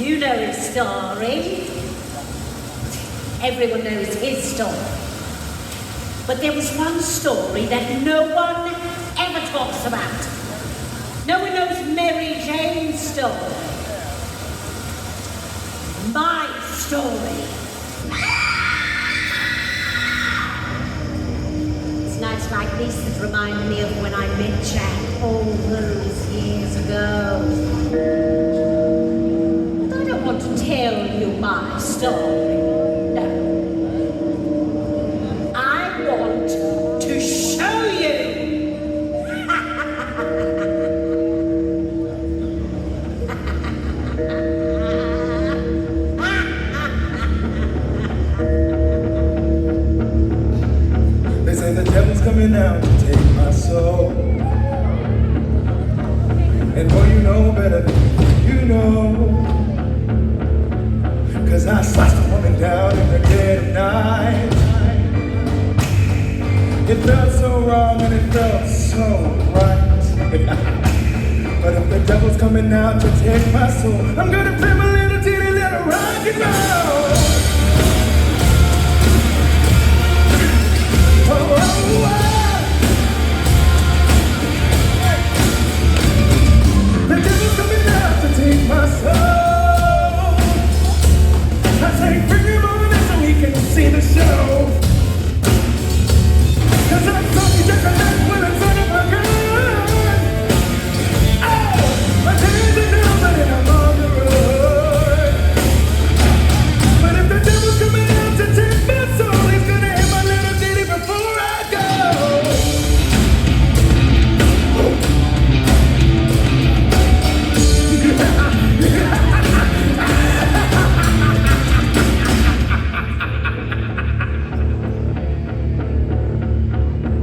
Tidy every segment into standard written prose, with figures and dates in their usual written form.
you know his story. Everyone knows his story. But there was one story that no one ever talks about. No one knows Mary Jane's story. My story. It's nights like this that remind me of when I met Jack all those years ago. But I don't want to tell you my story. No. I want to show you. They say the devil's coming out to take my soul. And boy, you know better than you know. 'Cause I sliced a woman down in the dead of night. It felt so wrong and it felt so right. But if the devil's coming out to take my soul, I'm gonna play my little teeny little rock and roll. Oh, oh, oh. The devil's coming out to take my soul. I say bring him on in so he can see the show. 'Cause I'm talking just a night when in front of a gun. Oh, my hands are down, but I'm on the road. But if the devil's coming out to take my soul, he's gonna hit my little ditty before I go.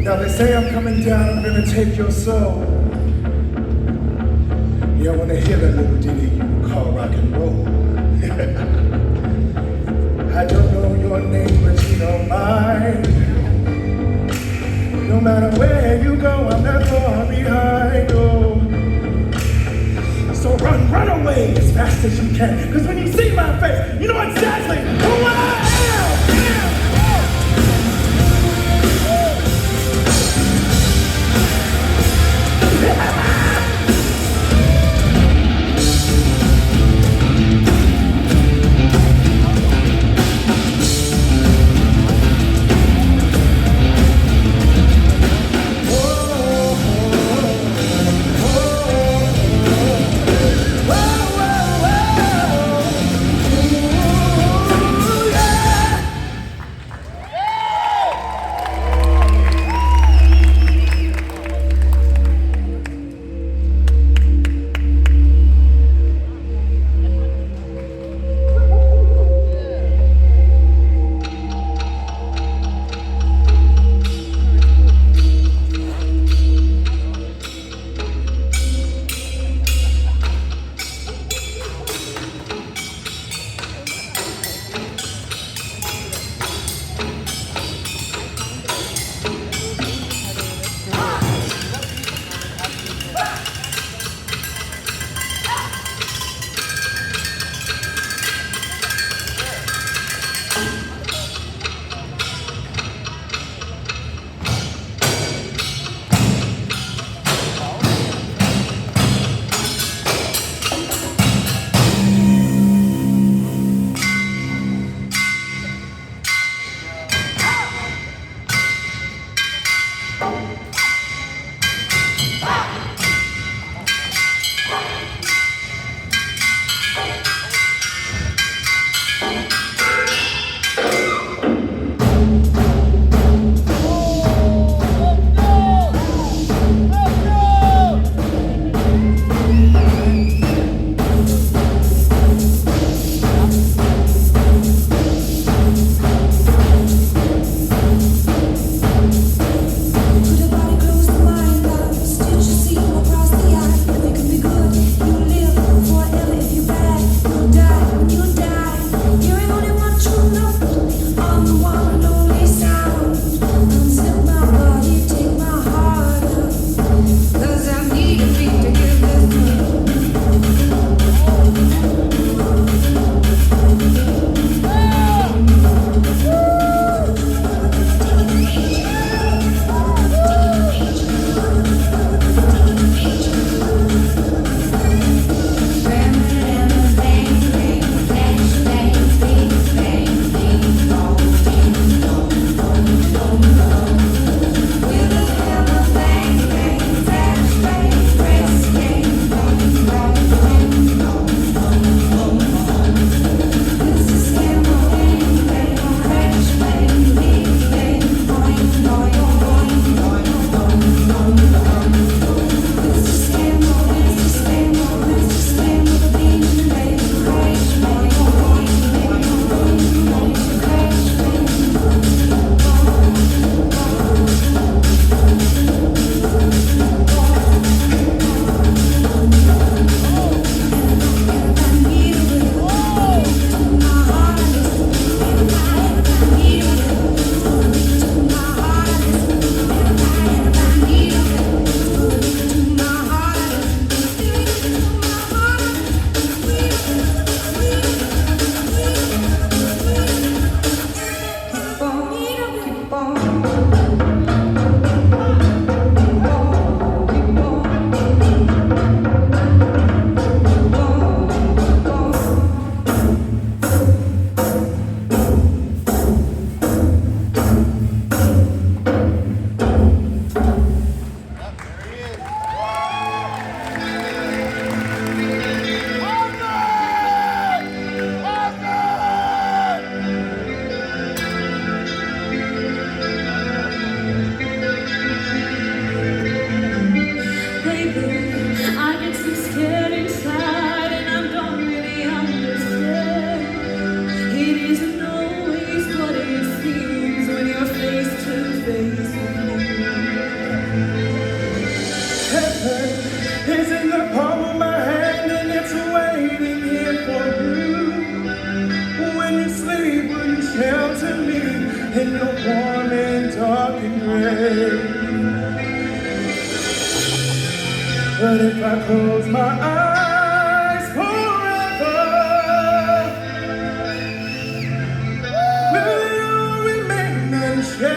Now they say I'm coming down, I'm gonna take your soul. Yeah, I wanna hear that little ditty you call rock and roll. I don't know your name, but you know mine. No matter where you go, I'm not far behind. Oh. So run away as fast as you can. 'Cause when you see my face, you know exactly who I am. But if I close my eyes forever, will it all remain unchanged?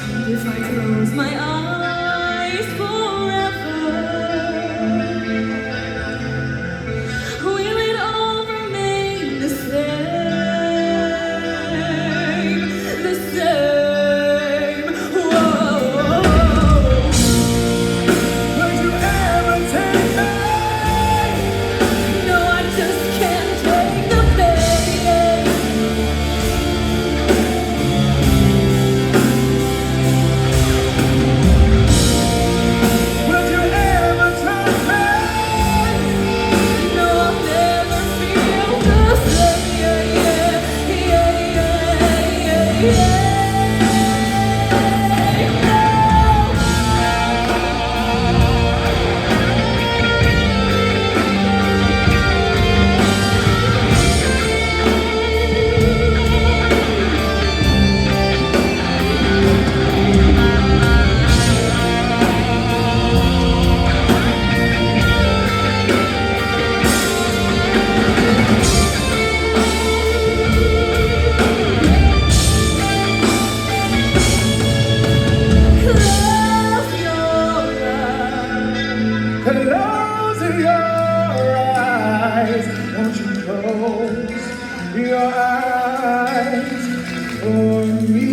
And if I close my eyes forever, will it all remain the same? The same. Whoa. Would you ever take me? No, I just can't take the pain. Would you ever trust me? No, I'll never feel the same. Yeah, yeah, yeah, yeah, yeah. Close your eyes. Close your eyes. Won't you close your eyes for me?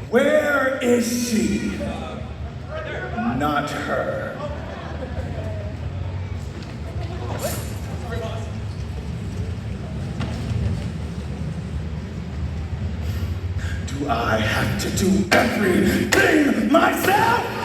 Where is she? Not her. Do I have to do everything myself?